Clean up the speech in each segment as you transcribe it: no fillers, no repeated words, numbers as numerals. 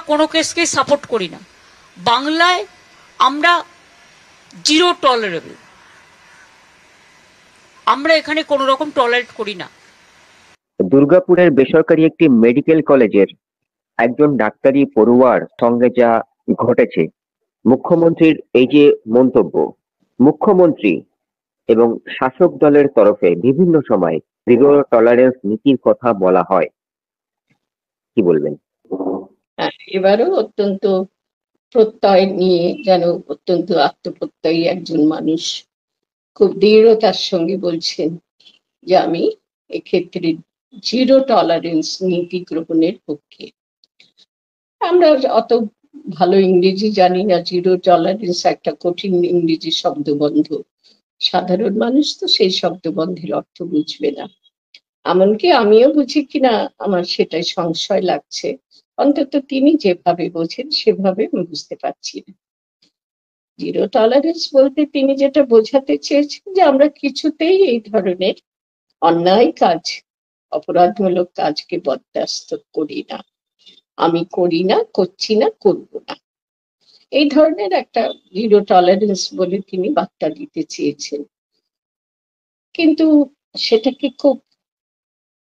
কোনো কেসকে সাপোর্ট করি না। বাংলায় আমরা জিরো টলারেবল, আমরা এখানে কোনো রকম টলারেট করি না। দুর্গাপুরের বেসরকারি একটি মেডিকেল কলেজের একজন ডাক্তারি পড়ুয়ার সঙ্গে যা ঘটেছে, মুখ্যমন্ত্রীর এই যে মন্তব্য, মুখ্যমন্ত্রী এবং শাসক দলের তরফে বিভিন্ন সময় জিরো টলারেন্স নীতির কথা বলা হয়, কি বলবেন? এবারও অত্যন্ত প্রত্যয় নিয়ে, যেন অত্যন্ত আত্মপ্রত্যয়ী একজন মানুষ খুব দৃঢ়তার সঙ্গে বলছেন যে আমি এক্ষেত্রে জিরো টলারেন্স নীতি গ্রহণের পক্ষে। আমরা অত ভালো ইংরেজি জানি না, জিরো টলারেন্স একটা কঠিন ইংরেজি শব্দবন্ধ, সাধারণ মানুষ তো সেই শব্দবন্ধের অর্থ বুঝবে না। এমনকি আমিও বুঝি কিনা আমার সেটাই সংশয় লাগছে, অন্তত তিনি যেভাবে বোঝেন সেভাবে আমি বুঝতে পারছি না। জিরো টলারেন্স বলতে তিনি যেটা বোঝাতে চেয়েছেন যে আমরা কিছুতেই এই ধরনের অন্যায় কাজ, অপরাধমূলক কাজকে বরদাস্ত করি না, আমি করি না, করছি না, করব না, এই ধরনের একটা জিরো টলারেন্স বলে তিনি বার্তা দিতে চেয়েছেন। কিন্তু সেটাকে খুব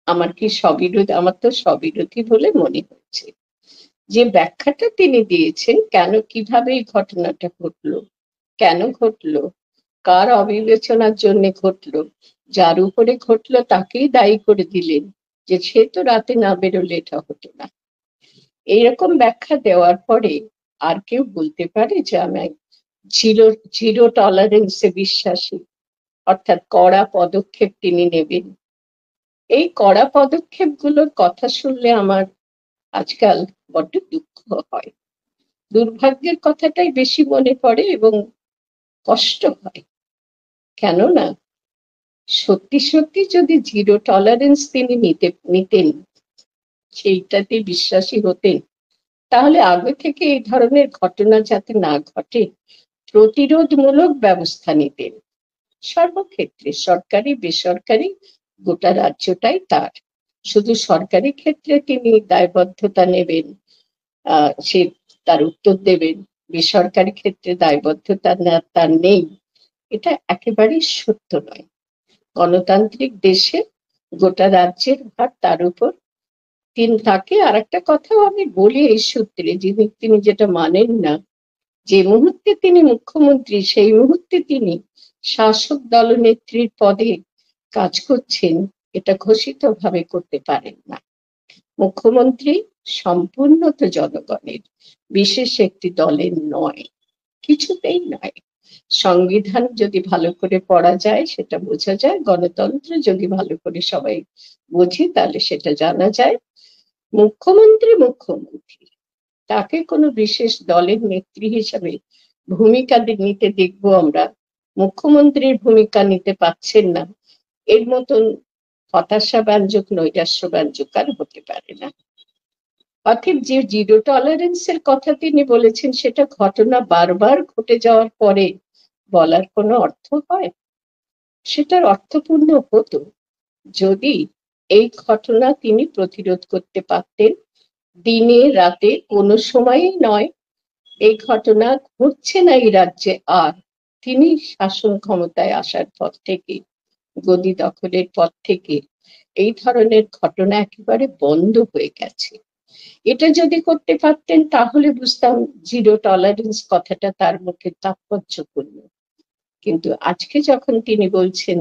আমার তো স্ববিরোধী বলে মনে হচ্ছে। যে ব্যাখ্যাটা তিনি দিয়েছেন, কেন কিভাবে এই ঘটনাটা ঘটলো, কেন ঘটলো, কার অবিবেচনার জন্য ঘটলো, যার উপরে ঘটলো তাকেই দায়ী করে দিলেন যে সে তো রাতে না বেরোলে এটা হতো না। এইরকম ব্যাখ্যা দেওয়ার পরে আর কেউ বলতে পারে যে আমি জিরো জিরো টলারেন্সে বিশ্বাসী, অর্থাৎ কড়া পদক্ষেপ তিনি নেবেন? এই কড়া পদক্ষেপগুলোর কথা শুনলে আমার আজকাল বড্ড দুঃখ হয়, দুর্ভাগ্যের কথাটাই বেশি মনে পড়ে এবং কষ্ট হয়। কেননা সত্যি সত্যি যদি জিরো টলারেন্স তিনি নিতেন, সেইটাতে বিশ্বাসী হতেন, তাহলে আগে থেকে এই ধরনের ঘটনা যাতে না ঘটে প্রতিরোধমূলক ব্যবস্থা নিতেন সর্বক্ষেত্রে, সরকারি বেসরকারি, গোটা রাজ্যটাই তার। শুধু সরকারি ক্ষেত্রে তিনি দায়বদ্ধতা নেবেন, সে তার উত্তর দেবেন, বেসরকারি ক্ষেত্রে দায়বদ্ধতা তার নেই, এটা একেবারেই সত্য নয়। গণতান্ত্রিক দেশে গোটা রাজ্যের ভার তার উপর। তাকে আর একটা কথাও আমি বলি এই সূত্রে, তিনি যেটা মানেন না, যে মুহূর্তে তিনি মুখ্যমন্ত্রী সেই মুহূর্তে তিনি শাসক দলনেত্রীর পদে কাজ করছেন, এটা ঘোষিতভাবে করতে পারেন না। মুখ্যমন্ত্রী সম্পূর্ণ তো জনগণের, বিশেষ একটি দলের নয়, কিছুতেই নয়। সংবিধান যদি ভালো করে পড়া যায় সেটা বোঝা যায়, গণতন্ত্র যদি ভালো করে সবাই বোঝে তাহলে সেটা জানা যায়। মুখ্যমন্ত্রী, তাকে কোনো বিশেষ দলের নেত্রী হিসাবে ভূমিকা নিতে দেখবো আমরা, মুখ্যমন্ত্রীর ভূমিকা নিতে পারছেন না, এর মতন হতাশাব্যঞ্জক নৈরাশ্যব্যঞ্জক আর হতে পারে না। অর্থাৎ যে জিরো টলারেন্সের কথা তিনি বলেছেন সেটা ঘটনা বারবার ঘটে যাওয়ার পরে বলার কোনো অর্থ হয়? সেটার অর্থপূর্ণ হতো যদি এই ঘটনা তিনি প্রতিরোধ করতে পারতেন, দিনে রাতে কোনো সময়ই নয়। এই ঘটনা ঘটছে না এই রাজ্যে, আর তিনি শাসন ক্ষমতায় আসার পর থেকে, গদি দখলের পর থেকে এই ধরনের ঘটনা একেবারে বন্ধ হয়ে গেছে। এটা যদি করতে পারতেন তাহলে বুঝতাম জিরো টলারেন্স কথাটা তার মুখে তাৎপর্যপূর্ণ। কিন্তু আজকে যখন তিনি বলছেন,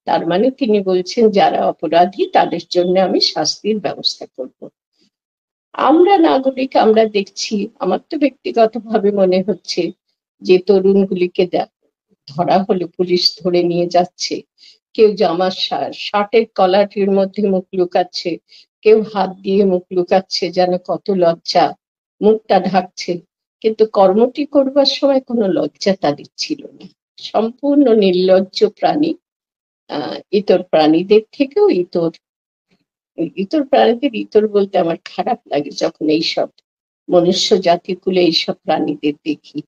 তার মানে তিনি বলছেন যারা অপরাধী তাদের জন্য আমি শাস্তির ব্যবস্থা করব। আমরা নাগরিক, আমরা দেখছি, আমার তো ব্যক্তিগতভাবে মনে হচ্ছে যে তরুণগুলিকে ধরা হলো, পুলিশ ধরে নিয়ে যাচ্ছে, কেউ জামার শার্টের কলারটির মধ্যে মুখ লুকাচ্ছে, কেউ হাত দিয়ে মুখ লুকাচ্ছে, যেন কত লজ্জা, মুখটা ঢাকছে, কিন্তু কর্মটি করবার সময় কোনো লজ্জা তাদের ছিল না, সম্পূর্ণ নির্লজ্জ প্রাণী। ইতর প্রাণীদের থেকেও ইতর প্রাণীদের ইতর বলতে আমার খারাপ লাগে যখন এইসব মনুষ্য জাতিকুলে এইসব প্রাণীদের দেখি।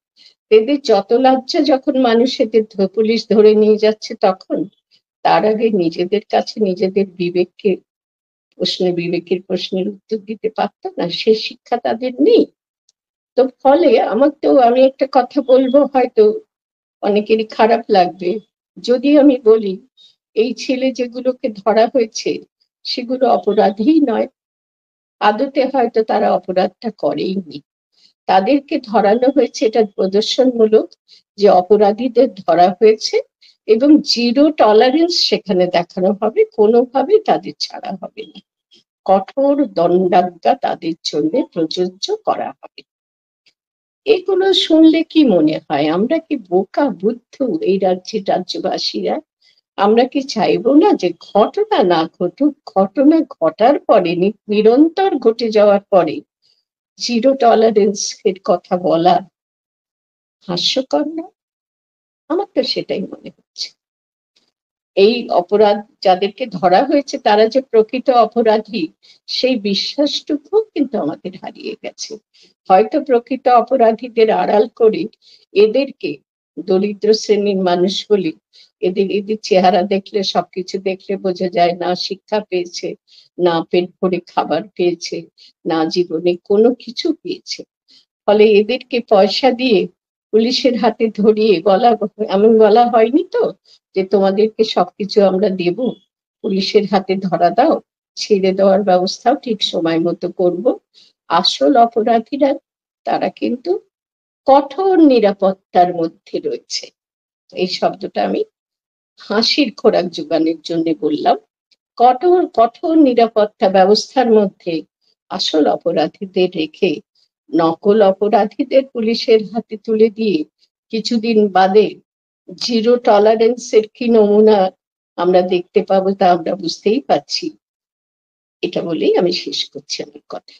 এদের যত লজ্জা যখন মানুষ এদের পুলিশ ধরে নিয়ে যাচ্ছে, তখন তার আগে নিজেদের কাছে নিজেদের বিবেকের প্রশ্নের উত্তর দিতে পারত না, সে শিক্ষা তাদের নেই। তো ফলে আমি একটা কথা বলবো, হয়তো অনেকেরই খারাপ লাগবে যদি আমি বলি, এই ছেলে যেগুলোকে ধরা হয়েছে সেগুলো অপরাধী নয়, আদতে হয়তো তারা অপরাধটা করেইনি। তাদেরকে ধরানো হয়েছে এটা প্রদর্শনমূলক যে অপরাধীদের ধরা হয়েছে, এবং জিরো টলারেন্স সেখানে দেখানো হবে, কোনোভাবে তাদের ছাড়া হবে না, কঠোর দণ্ডাজ্ঞা তাদের জন্য প্রযোজ্য করা হবে। এগুলো শুনলে কি মনে হয়, আমরা কি বোকা বুদ্ধু এই রাজ্যবাসীরা? আমরা কি চাইবো না যে ঘটনা না ঘটুক, ঘটনা ঘটার পরে নিরন্তর ঘটে যাওয়ার পরে জিরো টলারেন্স এর কথা বলা হাস্যকর না? আমার তো সেটাই মনে হচ্ছে। এই অপরাধ যাদেরকে ধরা হয়েছে তারা যে প্রকৃত অপরাধী, সেই বিশ্বাসটুকু কিন্তু আমাদের হারিয়ে গেছে। হয়তো প্রকৃত অপরাধীদের আড়াল করে এদেরকে, দরিদ্র শ্রেণীর মানুষ বলি, এদের চেহারা দেখলে, সবকিছু দেখলে বোঝা যায় না শিক্ষা পেয়েছে, না পেট ভরে খাবার পেয়েছে, না জীবনে কোনো কিছু পেয়েছে। ফলে এদেরকে পয়সা দিয়ে পুলিশের হাতে ধরিয়ে এমন বলা হয়নি তো যে তোমাদেরকে সবকিছু আমরা দেব, পুলিশের হাতে ধরা দাও, ছেড়ে দেওয়ার ব্যবস্থাও ঠিক সময় মতো করব। আসল অপরাধীরা তারা কিন্তু কঠোর নিরাপত্তার মধ্যে রয়েছে। এই শব্দটা আমি হাসির খোরাক জোগানোর জন্য বললাম। কঠোর কঠোর নিরাপত্তা ব্যবস্থার মধ্যে আসল অপরাধীদের রেখে নকল অপরাধীদের পুলিশের হাতে তুলে দিয়ে কিছুদিন বাদে জিরো টলারেন্সের কি নমুনা আমরা দেখতে পাবো তা আমরা বুঝতেই পারছি। এটা বলেই আমি শেষ করছি আমার কথা।